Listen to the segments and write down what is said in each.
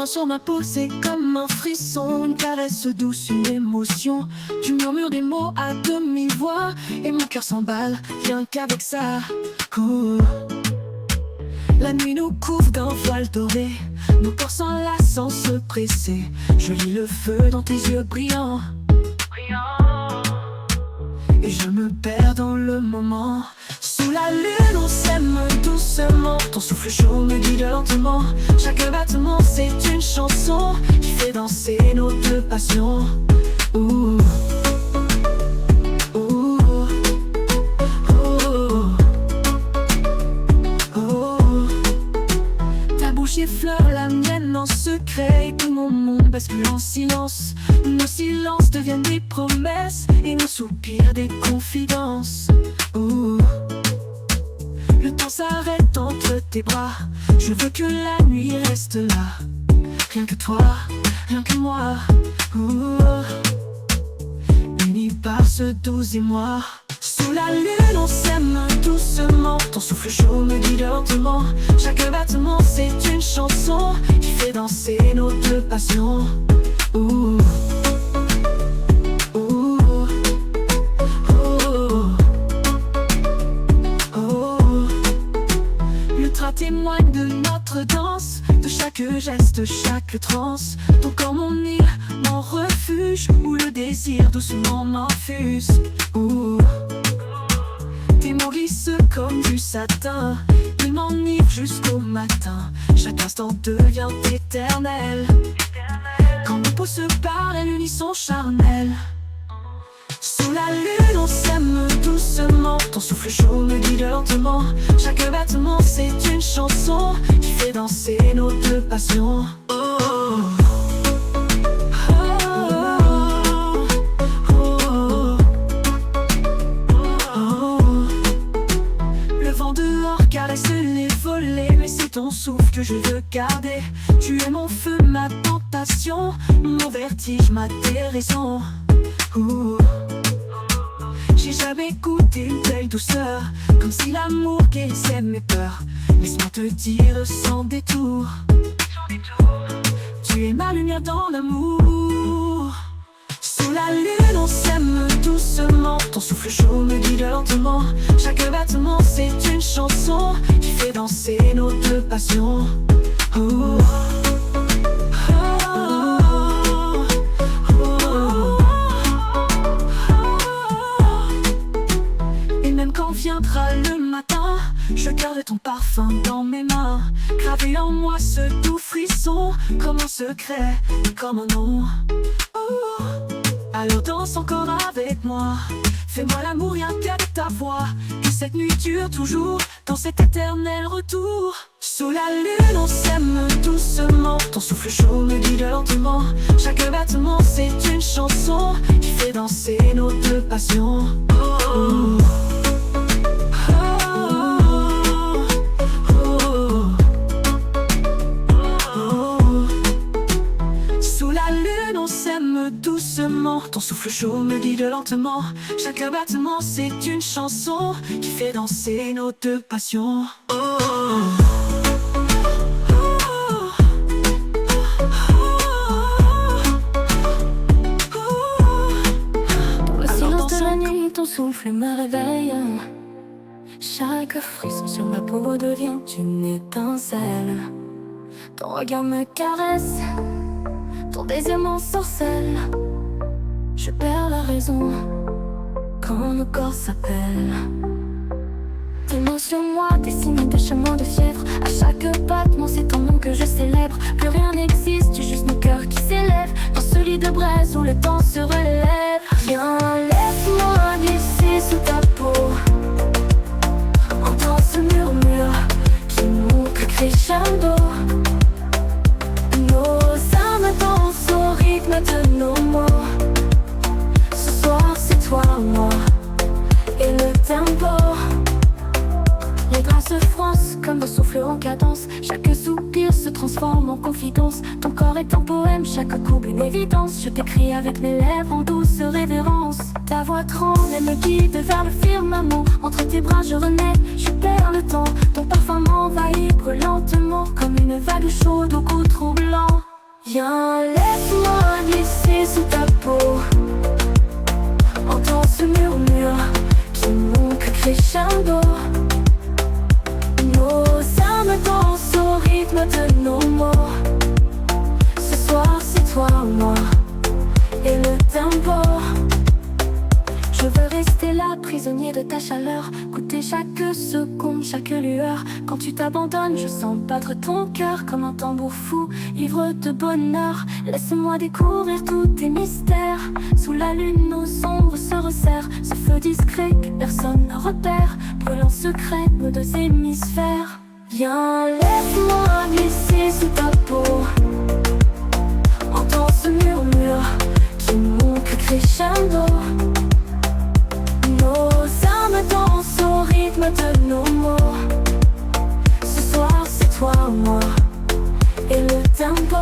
mains sur ma peau, c'est comme un frisson, une caresse douce, une émotion. Tu murmures des mots à demi-voix et mon cœur s'emballe, rien qu'avec ça. Oh. La nuit nous couvre d'un voile doré, nos corps s'enlacent sans se presser. Je lis le feu dans tes yeux brillants, et je me perds dans le moment. Sous la lune on s'aime doucement, ton souffle chaud me guide lentement. Chaque battement c'est une chanson qui fait danser nos deux passions. Ouh. Ouh. Oh. Oh. Ta bouche effleure la mienne en secret, et tout mon monde bascule en silence. Nos silences deviennent des promesses et nos soupirs des confidences. Ouh. Le temps s'arrête entre tes bras, je veux que la nuit reste là. Rien que toi, rien que moi. Ouh. Unis par ce doux émoi. Sous la lune on s'aime doucement, ton souffle chaud me guide lentement. Chaque battement c'est une chanson qui fait danser nos deux passions. Ouh. Ouh. Oh. Oh. Le drap témoigne de notre danse, de chaque geste, chaque transe. Ton corps mon île, mon refuge, où le désir doucement m'infuse. Ouh. Tes mots glissent comme du satin, ils m'enivrent jusqu'au matin. Chaque instant devient éternel, quand nos peaux se parlent à l'unisson charnel. Sous la lune on s'aime doucement, ton souffle chaud me guide lentement. Chaque battement c'est une chanson qui fait danser nos deux passions. Oh. Caresse les volets, mais c'est ton souffle que je veux garder. Tu es mon feu, ma tentation, mon vertige, ma déraison. Ouh. J'ai jamais goûté une telle douceur, comme si l'amour guérissait mes peurs. Laisse-moi te dire sans détour, tu es ma lumière dans l'amour. Sous la lune on s'aime doucement, ton souffle chaud me guide lentement. Chaque battement c'est une chanson qui fait danser nos deux passions. Oh. Oh. Oh. Et même quand viendra le matin, je garde ton parfum dans mes mains, gravé en moi ce doux frisson, comme un secret, comme un nom. Oh. Alors danse encore avec moi, fais-moi l'amour rien qu'avec ta voix. Que cette nuit dure toujours, dans cet éternel retour. Sous la lune on s'aime doucement, ton souffle chaud me guide lentement. Chaque battement c'est une chanson qui fait danser nos deux passions. Oh. Doucement, ton souffle chaud me guide lentement. Chaque battement c'est une chanson qui fait danser nos deux passions. Oh. Dans le silence de la nuit, ton souffle me réveille. Chaque frisson sur ma peau devient une étincelle. Ton regard me caresse, ton désir m'ensorcelle. Je perds la raison quand nos corps s'appellent. Tes mots sur moi dessinent des chemins de fièvre. À chaque battement c'est ton nom que je célèbre. Plus rien n'existe, juste nos cœurs qui s'élèvent dans ce lit de braise où le temps se relève. Viens, laisse-moi glisser sous ta peau. Entends ce murmure qui monte crescendo. Nos âmes dansent au rythme de nos mots. Ce soir c'est toi, moi et le tempo. Les draps se froncent comme un souffle en cadence. Chaque soupir se transforme en confidence. Ton corps est un poème, chaque couple une évidence. Je t'écris avec mes lèvres en douce révérence. Ta voix tremble et me guide vers le firmament. Entre tes bras je renais, je perds le temps. Ton parfum m'envahit lentement comme une vague chaude au goût troublant. Viens, laisse-moi glisser sous ta peau. Entends ce murmure qui monte crescendo. Nos âmes dansent au rythme de nos mots. Ce soir c'est toi, moi et le tempo. Je veux rester là, prisonnier de ta chaleur, goûter chaque seconde, chaque lueur. Quand tu t'abandonnes, je sens battre ton cœur comme un tambour fou, ivre de bonheur. Laisse-moi découvrir tous tes mystères. Sous la lune, nos ombres se resserrent. Ce feu discret que personne ne repère, brûlant secret nos deux hémisphères. Viens, laisse-moi glisser sous ta peau. Entends ce murmure qui monte crescendo. Nos âmes dansent au rythme de nos mots. Ce soir c'est toi, moi et le tempo.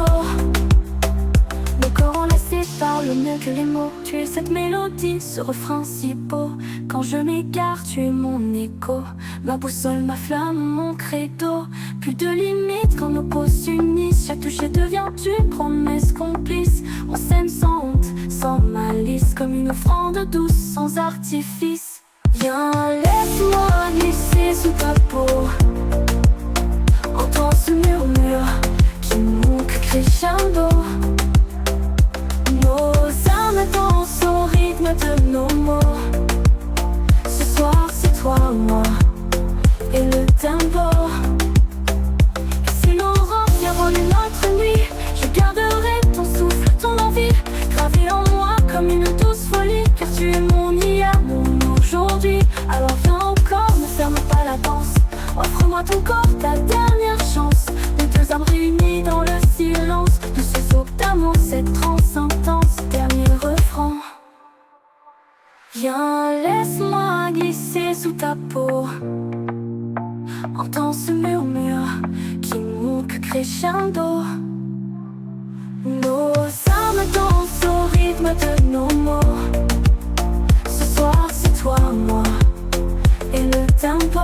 Nos corps enlacés parlent mieux que les mots. Tu es cette mélodie, ce refrain si beau. Quand je m'égare, tu es mon écho, ma boussole, ma flamme, mon credo. Plus de limites quand nos peaux s'unissent. Chaque toucher devient une promesse complice. On s'aime sans honte, sans malice, comme une offrande douce, sans artifice. Viens, laisse-moi glisser sous ta peau. Entends ce murmure qui monte crescendo. Nos âmes dansent au rythme de nos mots. Ce soir c'est toi, moi et le tempo. Et si l'aurore vient voler notre nuit, je garderai ton souffle, ton envie, gravé en moi comme une douce folie. Car tu es mon hier, mon aujourd'hui. Alors viens encore, ne ferme pas la danse. Offre-moi ton corps, ta dernière chance. Nos deux âmes réunies dans le silence de ce souk d'amour, cette transe intense. Dernier refrain. Viens, laisse-moi glisser sous ta peau. Entends ce murmure qui monte crescendo. Nos âmes dansent au rythme de nos mots. Ce soir c'est toi, moi et le tempo.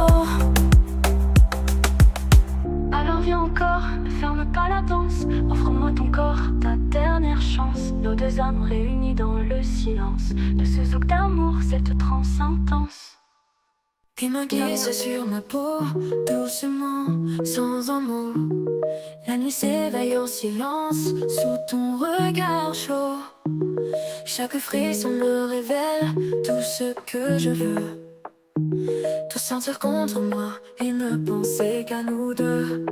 Alors viens encore, ne ferme pas la danse. Offre-moi ton corps, ta dernière chance. Nos deux âmes réunies dans le silence de ce zouk d'amour, cette transe intense. Tes mains glissent sur ma peau, doucement, sans un mot. La nuit s'éveille en silence, sous ton regard chaud. Chaque frisson me révèle tout ce que je veux. Tout sentir contre moi et ne penser qu'à nous deux.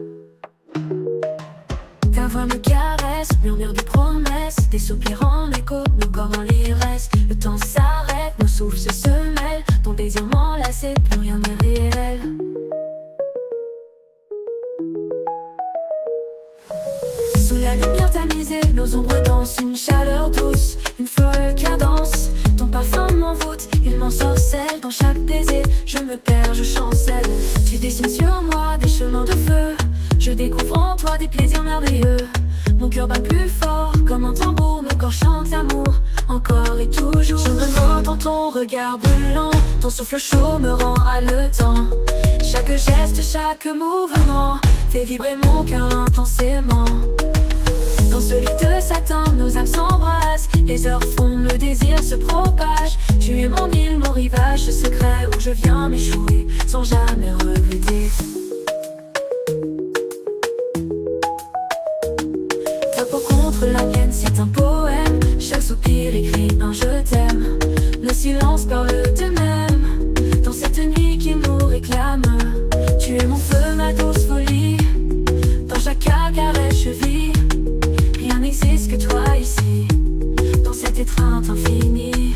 Ta voix me caresse, murmure des promesses, des soupirs en écho, nos corps en l'ivresse. Le temps s'arrête, nos souffles se mêlent, ton désir m'enlace, plus rien n'est réel. Sous la lumière tamisée, nos ombres dansent, une chaleur douce, une folle cadence. Ton parfum m'envoûte, il m'ensorcelle. Dans chaque baiser, je me perds, je chancelle. Tu dessines sur moi des chemins de feu. Je découvre en toi des plaisirs merveilleux. Mon cœur bat plus fort comme un tambour. Nos corps chantent l'amour, encore et toujours. Je me vois dans ton regard brûlant. Ton souffle chaud me rend haletant. Chaque geste, chaque mouvement fait vibrer mon cœur intensément. Dans ce lit de satin, nos âmes s'embrassent. Les heures font, le désir se propage. Tu es mon île, mon rivage, ce secret où je viens m'échouer sans jamais regretter. Ta peau contre la mienne, c'est un poème. Chaque soupir écrit un je t'aime. Le silence parle d'eux-mêmes. Dans cette nuit qui nous réclame, tu es mon feu, ma douce folie. Dans chaque caresse je vis. Rien n'existe que toi ici, dans cette étreinte infinie.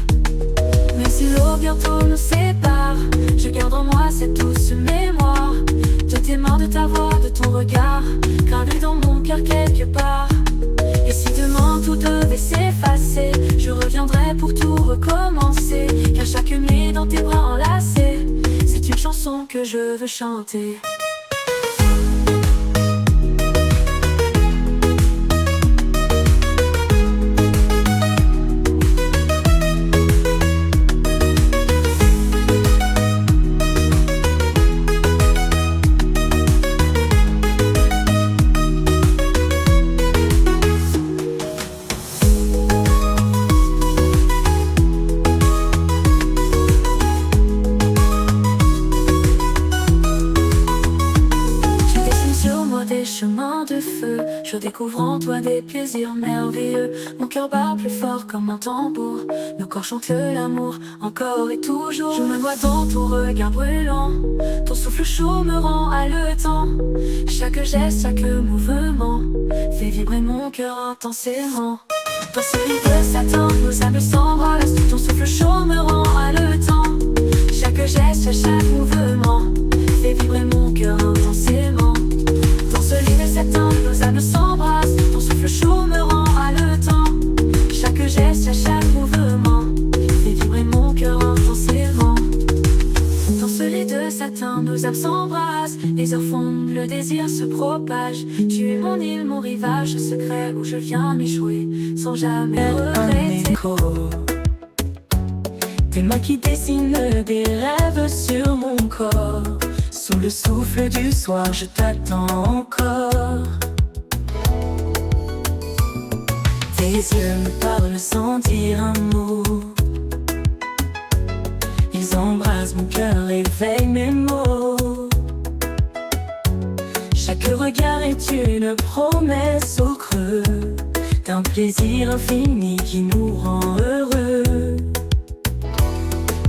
Mais si l'eau bientôt nous sépare, je garde en moi cette douce mémoire de tes mains, de ta voix, de ton regard, gravé dans mon cœur quelque part. Et si demain tout devait s'effacer, je reviendrai pour tout recommencer. Car chaque nuit dans tes bras enlacés, c'est une chanson que je veux chanter. découvre en toi des plaisirs merveilleux. Mon cœur bat plus fort comme un tambour. Nos corps chantent l'amour encore et toujours. Je me noie dans ton regard brûlant. Ton souffle chaud me rend haletant. Chaque geste, chaque mouvement fait vibrer mon cœur intensément. Dans ce lit de Satan, nos âmes s'embrassent. Ton souffle chaud me rend haletant. Chaque geste, chaque mouvement fait vibrer mon cœur intensément. Dans ce lit de Satan, nos âmes s'embrassent. Ton souffle chaud me rend haletant. Chaque geste, chaque mouvement fait vibrer mon cœur intensément. Dans ce lit de satin, nos âmes s'embrassent. Les heures fondent, le désir se propage. Tu es mon île, mon rivage secret où je viens m'échouer sans jamais regretter. Tes mains qui dessinent des rêves sur mon corps. Sous le souffle du soir, je t'attends encore. Tes yeux me parlent sans dire un mot. Ils embrasent mon cœur, éveillent mes mots. Chaque regard est une promesse au creux d'un plaisir infini qui nous rend heureux.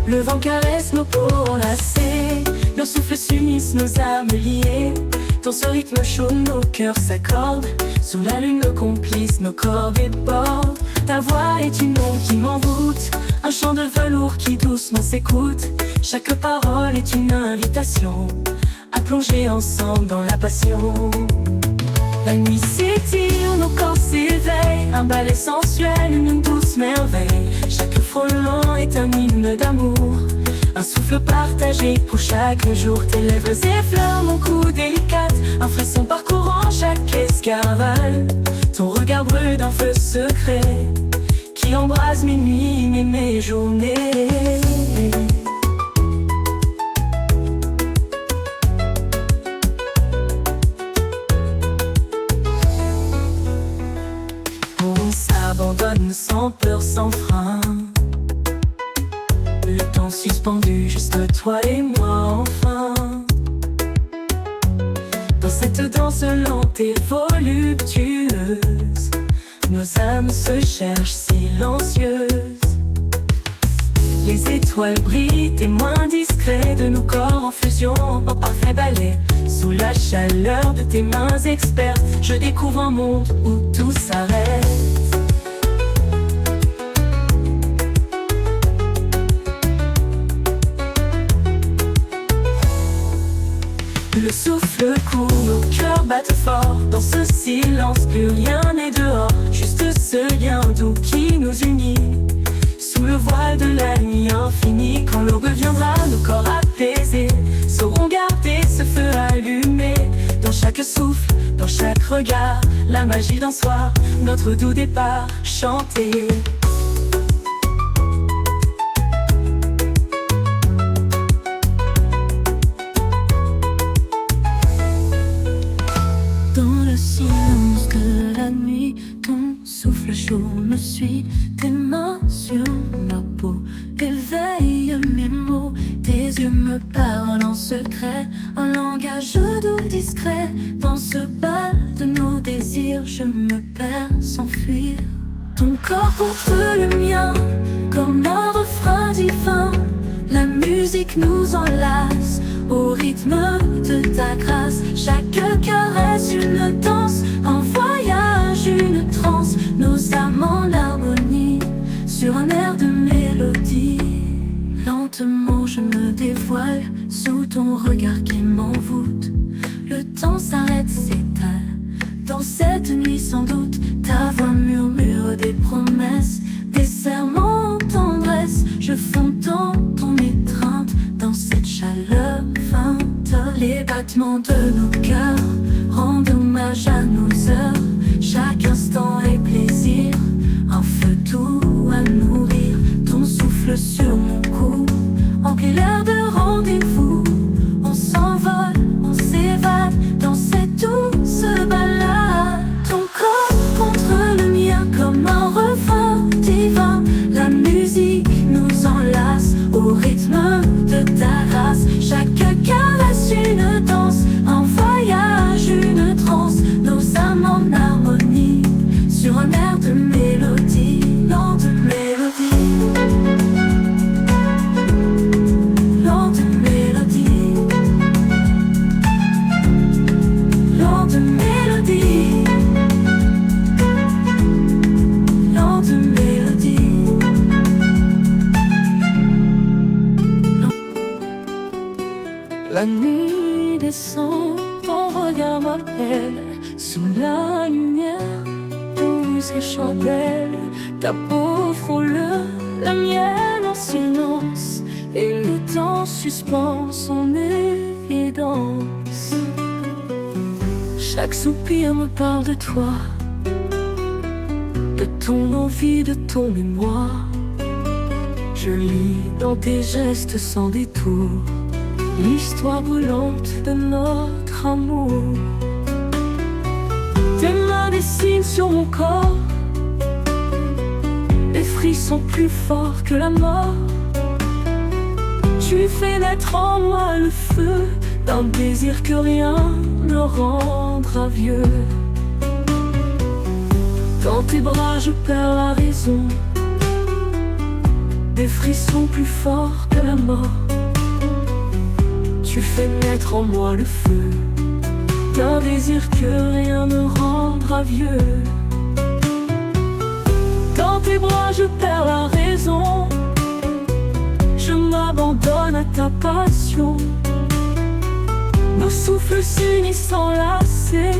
Le vent caresse nos peaux enlacées. Nos souffles s'unissent, nos âmes liées. Dans ce rythme chaud, nos cœurs s'accordent. Sous la lune, nos complices, nos corps débordent. Ta voix est une ombre qui m'envoûte. Un chant de velours qui doucement s'écoute. Chaque parole est une invitation à plonger ensemble dans la passion. La nuit s'étire, nos corps s'éveillent. Un ballet sensuel, une douce merveille. Chaque frôlement est un hymne d'amour. Un souffle partagé pour chaque jour. Tes lèvres effleurent mon cou délicate. Un frisson parcourant chaque escarvale. Ton regard brûle d'un feu secret qui embrase mes nuits et mes journées. On s'abandonne sans peur, sans frein. Le temps suspendu, juste toi et moi enfin. Dans cette danse lente et voluptueuse, nos âmes se cherchent silencieuses. Les étoiles brillent, témoins discrets de nos corps en fusion, en parfait ballet. Sous la chaleur de tes mains expertes, je découvre un monde où tout s'arrête. Le souffle court, nos cœurs battent fort. Dans ce silence, plus rien n'est dehors. Juste ce lien doux qui nous unit. Sous le voile de la nuit infinie, quand l'aube viendra, nos corps apaisés sauront garder ce feu allumé. Dans chaque souffle, dans chaque regard, la magie d'un soir, notre doux départ chanté. Dans le silence de la nuit, ton souffle chaud me suit. Tes mains sur ma peau éveillent mes mots. Tes yeux me parlent en secret, un langage doux discret. Dans ce bal de nos désirs, je me perds sans fuir. Ton corps porte le mien comme un refrain divin. La musique nous enlace au rythme de ta grâce. Chaque caresse une danse, un voyage, une transe. Nos âmes en harmonie sur un air de mélodie. Lentement je me dévoile sous ton regard qui m'envoûte. Le temps s'arrête, s'étale dans cette nuit sans doute. Ta voix murmure des promesses, des serments en tendresse. Je fonds dans ton étreinte, dans cette chaleur feinte. Les battements de nos cœurs rendent hommage à nos heures. Chaque instant est plaisir, un feu doux à nourrir. Ton souffle sur mon cou emplit l'air de rendez-vous. On s'envole, on s'évade dans cette douce balade. Ton corps contre le mien comme un refrain divin. La musique nous enlace au rythme de ta grâce. Chaque caresse une danse, un voyage, une transe. Nos âmes en harmonie La nuit descend, ton regard m'appelle. Sous la lumière, douce et chandelle, ta peau frôle la mienne en silence, et le temps suspend son évidence. Chaque soupir me parle de toi, de ton envie, de ton mémoire. Je lis dans tes gestes sans détour l'histoire brûlante de notre amour. Tes mains dessinent sur mon corps des frissons plus forts que la mort. Tu fais naître en moi le feu d'un désir que rien ne rendra vieux. Dans tes bras je perds la raison, des frissons plus forts que la mort. Tu fais naître en moi le feu d'un désir que rien ne rendra vieux. Dans tes bras je perds la raison, je m'abandonne à ta passion. Nos souffles s'unissent sans lasser,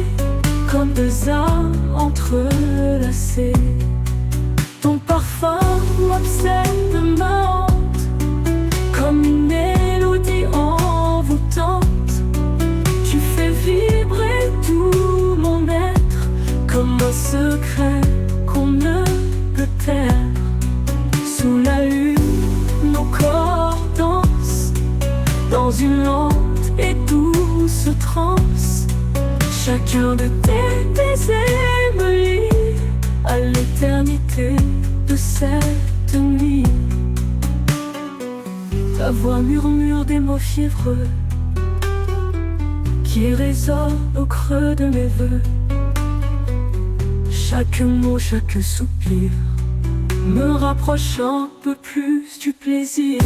comme deux âmes entrelacées. Ton parfum m'obsède, me hante, comme une mélodie envoûtante. Tu fais vibrer tout mon être, comme un secret qu'on ne peut taire. Sous la lune, nos corps dansent dans une lente et douce transe. Chacun de tes baisers me lie à l'éternité de cette nuit. Ta voix murmure des mots fiévreux qui résonnent au creux de mes vœux. Chaque mot, chaque soupir me rapproche un peu plus du plaisir.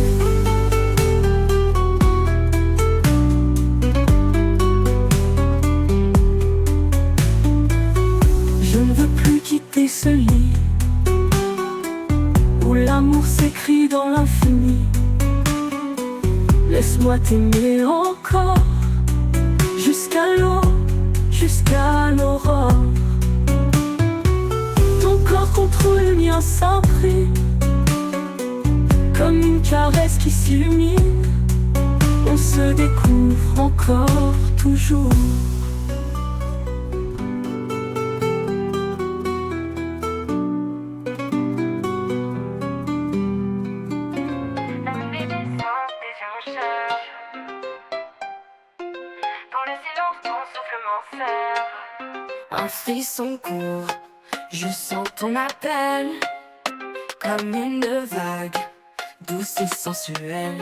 Je ne veux plus quitter ce lit où l'amour s'écrit dans l'infini. Laisse-moi t'aimer encore jusqu'à l'aube, jusqu'à l'aurore. Ton corps contre le mien s'imprime comme une caresse qui s'illumine. On se découvre encore, toujours. Dans le silence, ton souffle m'enferme. Un frisson court, je sens ton appel, comme une vague, douce et sensuelle.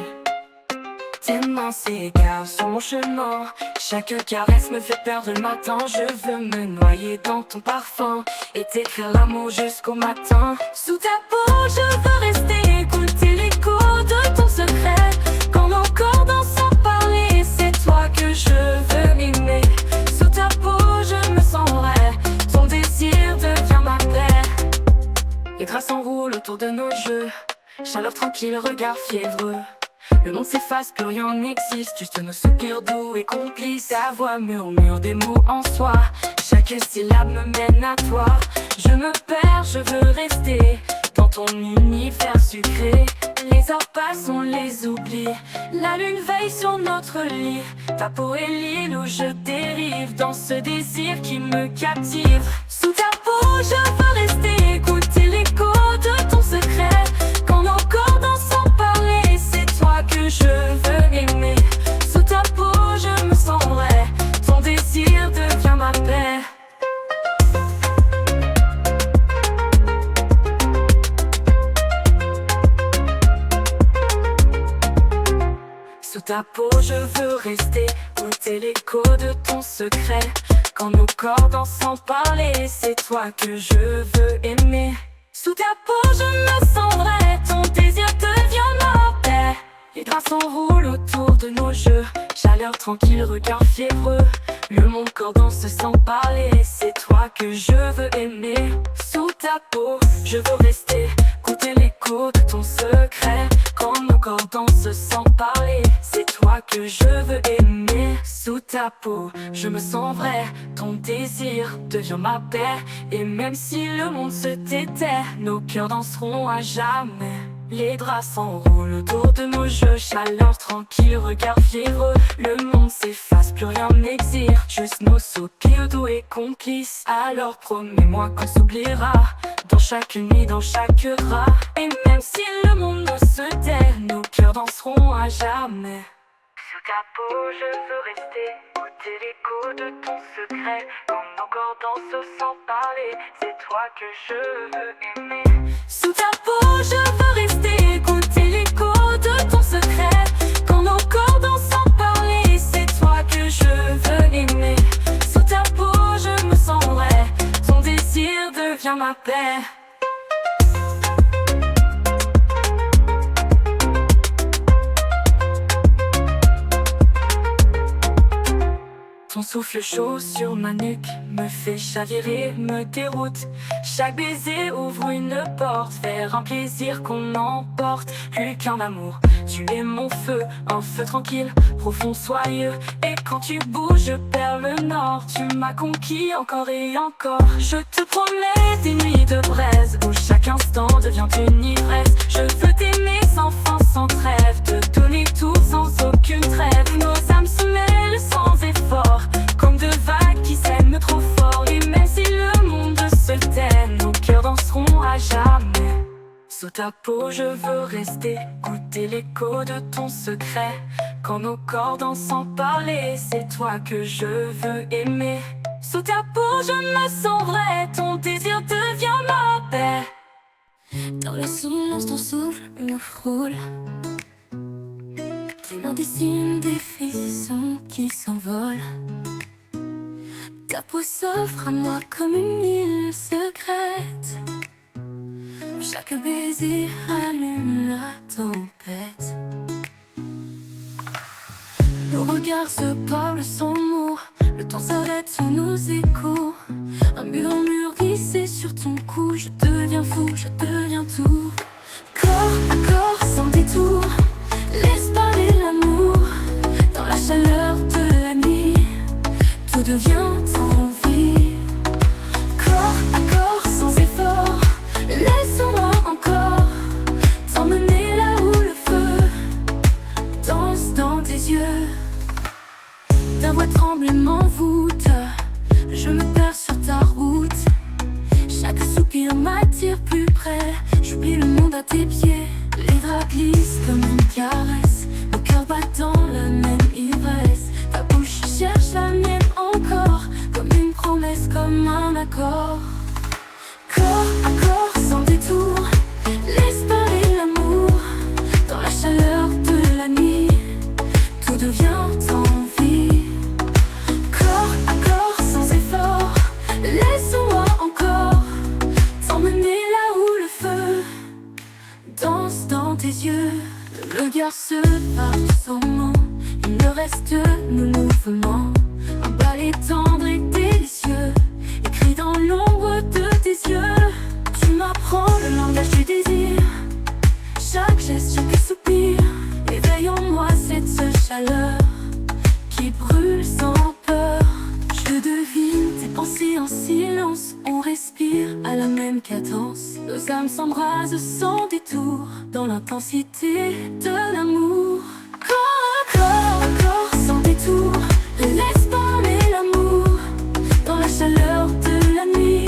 Tes mains s'égarent sur mon chemin, chaque caresse me fait perdre le matin. Je veux me noyer dans ton parfum et t'écrire l'amour jusqu'au matin. Sous ta peau je veux rester, écouter l'écho de ton secret. Quand nos corps dansent sans parler, c'est toi que je veux aimer. Sous ta peau je me sens vrai, ton désir devient ma paix. Les draps s'enroulent autour de nos jeux, chaleur tranquille, regard fiévreux. Le monde s'efface, plus rien n'existe, juste nos soupirs doux et complices. Ta voix murmure des mots en soi, chaque syllabe me mène à toi. Je me perds, je veux rester dans ton univers sucré. Les heures passent, on les oublie, la lune veille sur notre lit. Ta peau est l'île où je dérive, dans ce désir qui me captive. Sous ta peau je veux rester, écouter l'écho de ton secret. Quand nos corps dansent sans parler, c'est toi que je veux aimer. Sous ta peau je me sens vrai, ton désir devient ma paix. Sous ta peau je veux rester, goûter l'écho de ton secret. Quand nos corps dansent sans parler, c'est toi que je veux aimer. Sous ta peau je me sens vrai, ton désir devient ma paix. Les draps s'enroulent autour de nos jeux, chaleur tranquille, regard fiévreux. Le monde corps danse sans parler, c'est toi que je veux aimer. Sous ta peau je veux rester, Écouter l'écho de ton secret. Quand nos corps dansent sans parler, c'est toi que je veux aimer. Sous ta peau, je me sens vrai. Ton désir devient ma paix. Et même si le monde se taitait, nos cœurs danseront à jamais. Les draps s'enroulent autour de nos jeux, chaleur tranquille, regard fiévreux. Le monde s'efface, plus rien n'existe, juste nos soupirs doux et complices. Alors promets-moi qu'on s'oubliera, dans chaque nuit, dans chaque rat. Et même si le monde se tait, nos cœurs danseront à jamais. Sous ta peau, je veux rester, goûter l'écho de ton secret. Quand nos corps dansent sans parler, c'est toi que je veux aimer. Sous ta peau, je veux rester, écouter l'écho de ton secret. Quand nos corps dansent sans parler, c'est toi que je veux aimer. Sous ta peau, je me sens vrai, ton désir devient ma paix. Ton souffle chaud sur ma nuque me fait chavirer, me déroute. Chaque baiser ouvre une porte vers un plaisir qu'on emporte. Plus qu'un amour, tu es mon feu, un feu tranquille, profond, soyeux. Et quand tu bouges, je perds le nord. Tu m'as conquis encore et encore. Je te promets des nuits de braise où chaque instant devient une ivresse. Je veux t'aimer sans fin, sans trêve, te donner tout sans aucune trêve. Nos âmes se mêlent sans effort, comme deux vagues qui s'aiment trop fort. Et même si le monde se tait, nos cœurs danseront à jamais. Sous ta peau, je veux rester, goûter l'écho de ton secret. Quand nos corps dansent sans parler, c'est toi que je veux aimer. Sous ta peau, je me sens vrai, ton désir devient ma paix. Dans le silence, ton souffle me frôle. Tu m'en dessines des frissons qui s'envolent. Ta peau s'offre à moi comme une île secrète. Chaque baiser allume la tempête. Nos regards se parlent sans mots. Le temps s'arrête sous nos échos. Un murmure glissé sur ton cou. Je deviens fou, je deviens tout. Corps à corps sans détour, laisse parler l'amour. Dans la chaleur de la nuit, tout devient envie. Corps à corps sans effort, laisse-moi encore t'emmener là où le feu danse dans tes yeux. Ta voix tremble m'envoûte, je me perds sur ta route. Chaque soupir m'attire plus près, j'oublie le monde à tes pieds. Les draps glissent comme une caresse, nos cœurs battent dans la même ivresse. Ta bouche cherche la mienne encore, comme une promesse, comme un accord. Corps à corps sans détour, laisse parler l'amour. Dans la chaleur de la nuit, tout devient envie. Corps à corps sans effort, laisse-moi encore t'emmener là où le feu danse dans tes yeux. Le regard se part sans mots, il ne reste nos mouvements. Un balai tendre et délicieux, écrit dans l'ombre de tes yeux. Tu m'apprends le langage du désir, chaque geste, chaque soupir éveille en moi cette chaleur qui brûle sans peur. Je devine tes pensées en silence, on respire à la même cadence. Nos âmes s'embrasent sans détour, dans l'intensité de l'amour. Corps à corps sans détour, laisse parler l'amour. Dans la chaleur de la nuit,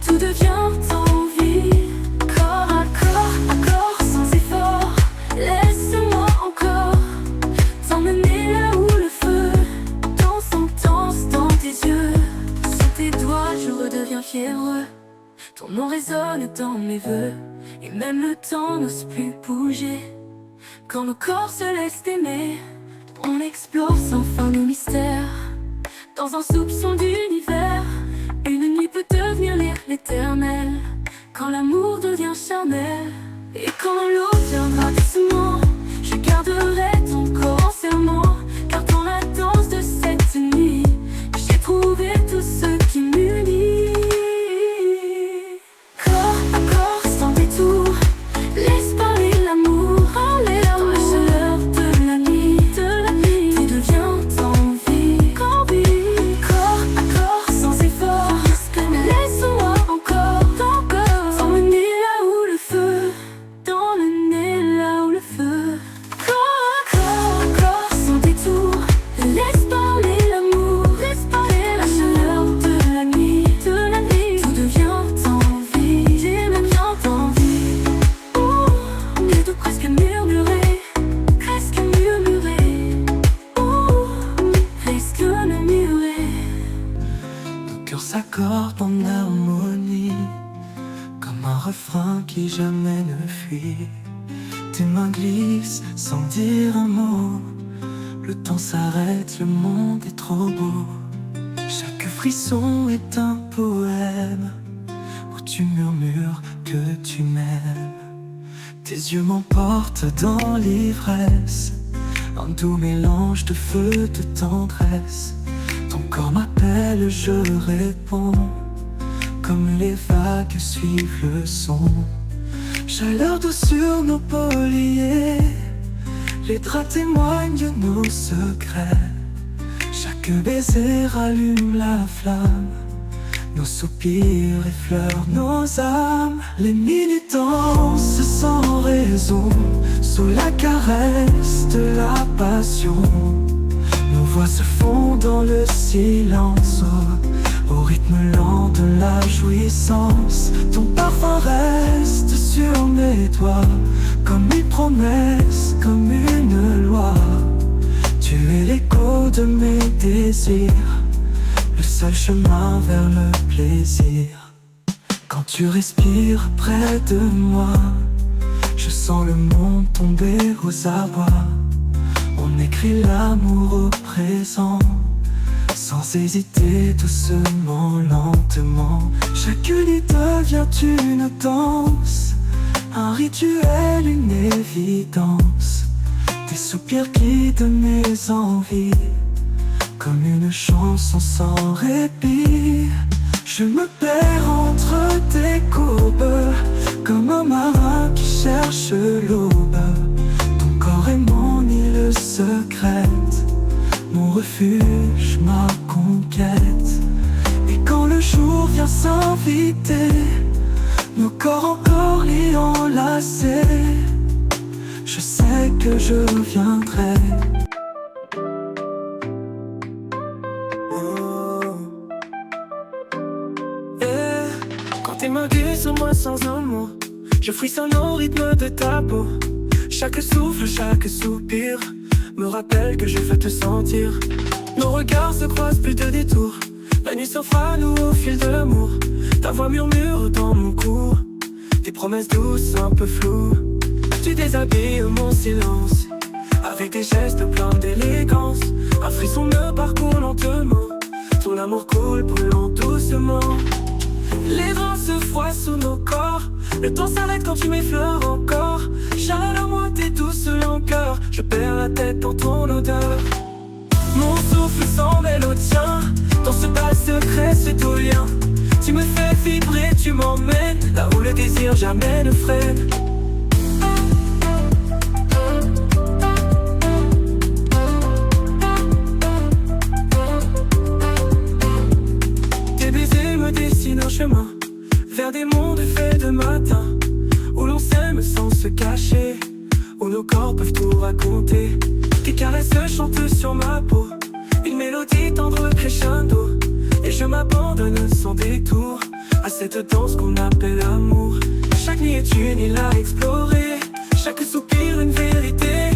tout devient envie. Corps à corps sans effort, laisse-moi encore t'emmener là où le feu danse dans tes yeux. Sous tes doigts, je redeviens fiévreux. Ton nom résonne dans mes vœux, et même le temps n'ose plus bouger. Quand nos corps se laissent aimer, on explore sans fin nos mystères. Dans un soupçon d'univers, une nuit peut devenir l'éternel. Quand l'amour devient charnel, et quand l'eau viendra doucement, je garderai ton corps en serment. Car dans la danse de cette nuit, j'ai trouvé tout ce qui m'unit. Corps à corps sans détour, mains qui jamais ne fuient. Tes mains glissent sans dire un mot. Le temps s'arrête, le monde est trop beau. Chaque frisson est un poème où tu murmures que tu m'aimes. Tes yeux m'emportent dans l'ivresse, un doux mélange de feu, de tendresse. Ton corps m'appelle, je réponds, comme les vagues suivent le son. Chaleur douce sur nos pauliers, les draps témoignent de nos secrets. Chaque baiser rallume la flamme, nos soupirs effleurent nos âmes. Les minutes dansent sans raison, sous la caresse de la passion. Nos voix se font dans le silence, au rythme lent de la jouissance. Ton parfum reste sur mes doigts, comme une promesse, comme une loi. Tu es l'écho de mes désirs, le seul chemin vers le plaisir. Quand tu respires près de moi, je sens le monde tomber aux abois. On écrit l'amour au présent, sans hésiter, doucement, lentement. Chaque nuit devient une danse, un rituel, une évidence. Tes soupirs guident mes envies, comme une chanson sans répit. Je me perds entre tes courbes, comme un marin qui cherche l'aube. Ton corps est mon île secrète, mon refuge, ma conquête. Et quand le jour vient s'inviter, nos corps encore liés, enlacés, je sais que je reviendrai. Quand tes mains glissent sur moi sans un mot, je frissonne au rythme de ta peau. Chaque souffle, chaque soupir me rappelle que je veux te sentir. Nos regards se croisent, plus de détours. La nuit s'offre à nous au fil de l'amour. Ta voix murmure dans mon cou, tes promesses douces un peu floues. Tu déshabilles mon silence avec des gestes pleins d'élégance. Un frisson me parcourt lentement, ton amour coule brûlant doucement. Les vents se froissent sous nos corps, le temps s'arrête quand tu m'effleures encore. Chaleur moi tes douces lenteur, je perds la tête dans ton odeur. Mon souffle s'en mêle au tien, dans ce bal secret c'est tout lien. Tu me fais vibrer, tu m'emmènes là où le désir jamais ne freine. Tes baisers me dessinent un chemin vers des mondes faits de matin, où l'on s'aime sans se cacher, où nos corps peuvent tout raconter. Tes caresses chantent sur ma peau, une mélodie tendre crescendo, et je m'abandonne sans détour à cette danse qu'on appelle amour. Chaque nuit est une île à explorer, chaque soupir une vérité.